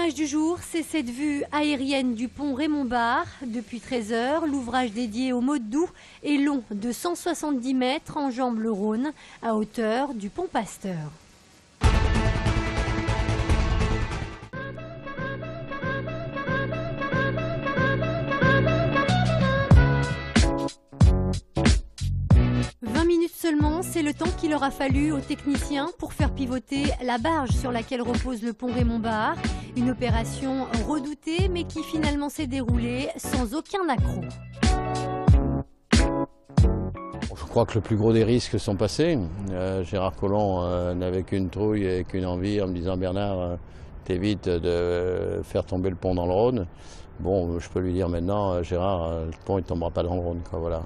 L'image du jour, c'est cette vue aérienne du pont Raymond Barre. Depuis 13 heures, l'ouvrage dédié au mois d'août est long de 170 mètres, enjambe le Rhône, à hauteur du pont Pasteur. Seulement, c'est le temps qu'il aura fallu aux techniciens pour faire pivoter la barge sur laquelle repose le pont Raymond Barre. Une opération redoutée mais qui finalement s'est déroulée sans aucun accroc. Je crois que le plus gros des risques sont passés. Gérard Collomb n'avait qu'une trouille et qu'une envie en me disant « Bernard, t'évites de faire tomber le pont dans le Rhône ». Bon, je peux lui dire maintenant, Gérard, le pont ne tombera pas dans le Rhône, quoi, voilà.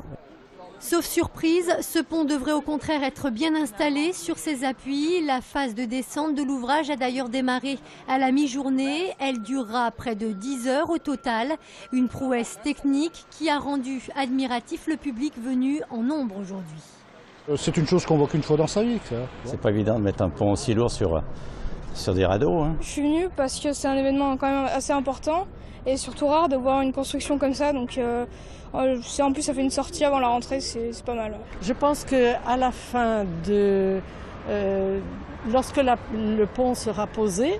Sauf surprise, ce pont devrait au contraire être bien installé sur ses appuis. La phase de descente de l'ouvrage a d'ailleurs démarré à la mi-journée. Elle durera près de 10 heures au total. Une prouesse technique qui a rendu admiratif le public venu en nombre aujourd'hui. C'est une chose qu'on voit qu'une fois dans sa vie. C'est pas évident de mettre un pont aussi lourd sur des radeaux. Hein. Je suis venu parce que c'est un événement quand même assez important et surtout rare de voir une construction comme ça. Donc en plus ça fait une sortie avant la rentrée, c'est pas mal. Je pense qu'à la fin lorsque le pont sera posé,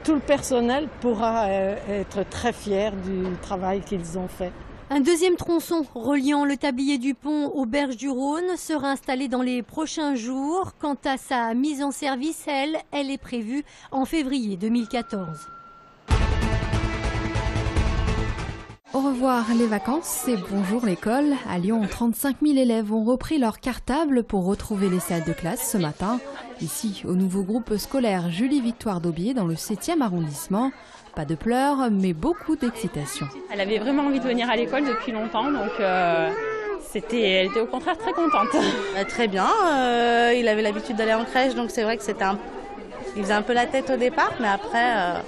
tout le personnel pourra être très fier du travail qu'ils ont fait. Un deuxième tronçon reliant le tablier du pont aux berges du Rhône sera installé dans les prochains jours. Quant à sa mise en service, elle est prévue en février 2014. Au revoir les vacances et bonjour l'école. À Lyon, 35 000 élèves ont repris leur cartable pour retrouver les salles de classe ce matin. Ici, au nouveau groupe scolaire Julie-Victoire d'Aubier dans le 7e arrondissement. Pas de pleurs, mais beaucoup d'excitation. Elle avait vraiment envie de venir à l'école depuis longtemps, donc elle était au contraire très contente. Très bien, il avait l'habitude d'aller en crèche, donc c'est vrai que il faisait un peu la tête au départ, mais après,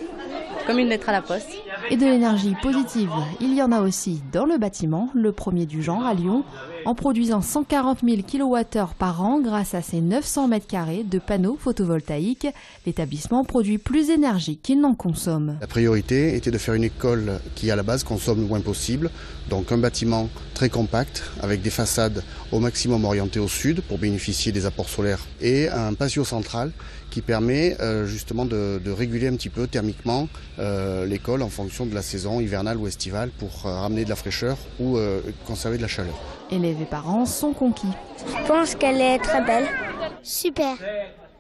comme une lettre à la poste. Et de l'énergie positive, il y en a aussi dans le bâtiment, le premier du genre à Lyon, en produisant 140 000 kWh par an grâce à ses 900 m² de panneaux photovoltaïques. L'établissement produit plus d'énergie qu'il n'en consomme. La priorité était de faire une école qui, à la base, consomme le moins possible. Donc un bâtiment très compact, avec des façades au maximum orientées au sud pour bénéficier des apports solaires et un patio central qui permet justement de réguler un petit peu thermiquement l'école en fonction de la saison hivernale ou estivale pour ramener de la fraîcheur ou conserver de la chaleur. Élèves et parents sont conquis. Je pense qu'elle est très belle. Super.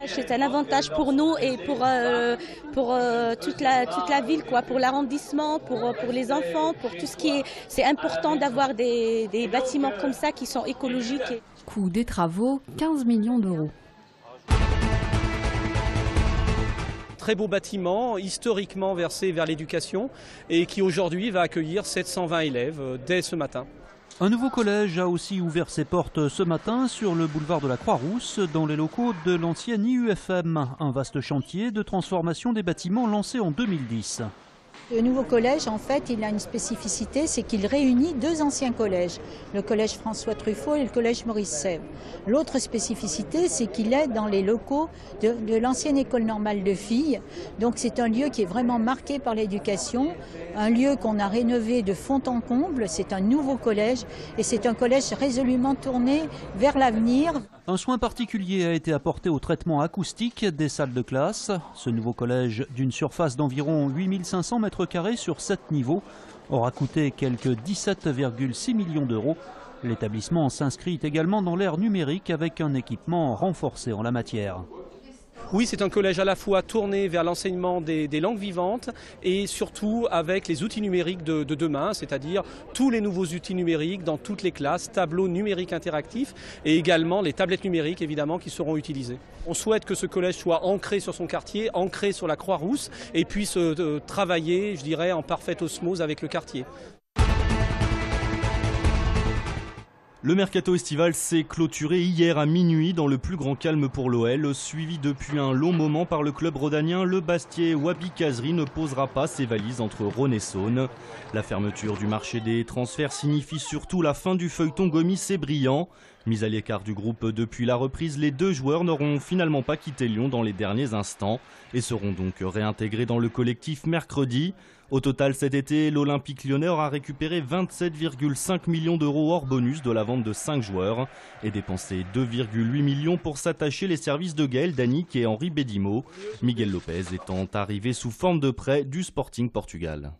C'est un avantage pour nous et pour toute la ville, quoi, pour l'arrondissement, pour les enfants, pour tout ce qui est. C'est important d'avoir des bâtiments comme ça qui sont écologiques. Coût des travaux, 15 millions d'euros. Très beau bâtiment, historiquement versé vers l'éducation et qui aujourd'hui va accueillir 720 élèves dès ce matin. Un nouveau collège a aussi ouvert ses portes ce matin sur le boulevard de la Croix-Rousse, dans les locaux de l'ancienne IUFM. Un vaste chantier de transformation des bâtiments lancé en 2010. Le nouveau collège, en fait, il a une spécificité, c'est qu'il réunit deux anciens collèges, le collège François Truffaut et le collège Maurice Sèvres. L'autre spécificité, c'est qu'il est dans les locaux de l'ancienne école normale de filles. Donc c'est un lieu qui est vraiment marqué par l'éducation, un lieu qu'on a rénové de fond en comble. C'est un nouveau collège et c'est un collège résolument tourné vers l'avenir. Un soin particulier a été apporté au traitement acoustique des salles de classe. Ce nouveau collège, d'une surface d'environ 8500 m² sur 7 niveaux, aura coûté quelques 17,6 millions d'euros. L'établissement s'inscrit également dans l'ère numérique avec un équipement renforcé en la matière. Oui, c'est un collège à la fois tourné vers l'enseignement des langues vivantes et surtout avec les outils numériques de demain, c'est-à-dire tous les nouveaux outils numériques dans toutes les classes, tableaux numériques interactifs et également les tablettes numériques évidemment qui seront utilisées. On souhaite que ce collège soit ancré sur son quartier, ancré sur la Croix-Rousse et puisse travailler, je dirais, en parfaite osmose avec le quartier. Le mercato estival s'est clôturé hier à minuit dans le plus grand calme pour l'OL. Suivi depuis un long moment par le club rhodanien, le Bastiais Wabi Kazri ne posera pas ses valises entre Rhône et Saône. La fermeture du marché des transferts signifie surtout la fin du feuilleton Gomis et Briand. Mis à l'écart du groupe depuis la reprise, les 2 joueurs n'auront finalement pas quitté Lyon dans les derniers instants et seront donc réintégrés dans le collectif mercredi. Au total, cet été, l'Olympique lyonnais aura récupéré 27,5 millions d'euros hors bonus de la vente de 5 joueurs et dépensé 2,8 millions pour s'attacher les services de Gaël Danic et Henri Bédimo, Miguel Lopez étant arrivé sous forme de prêt du Sporting Portugal.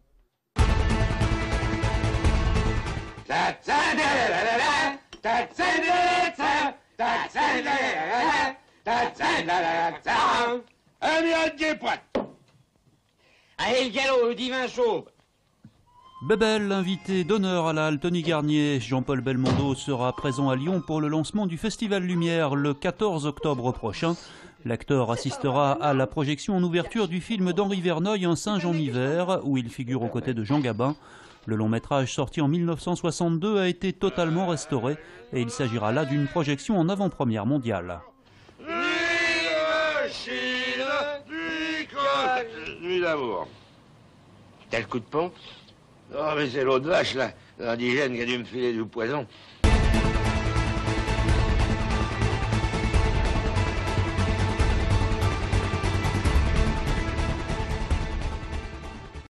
Allez, le galop, le divin chauve. Bébel, invité d'honneur à la halle Tony Garnier. Jean-Paul Belmondo sera présent à Lyon pour le lancement du Festival Lumière le 14 octobre prochain. L'acteur assistera à la projection en ouverture du film d'Henri Verneuil, Un singe en hiver, où il figure aux côtés de Jean Gabin. Le long métrage sorti en 1962 a été totalement restauré et il s'agira là d'une projection en avant-première mondiale. Nuit d'amour. T'as le coup de pompe? Oh, mais c'est l'eau de vache, là, l'indigène qui a dû me filer du poison.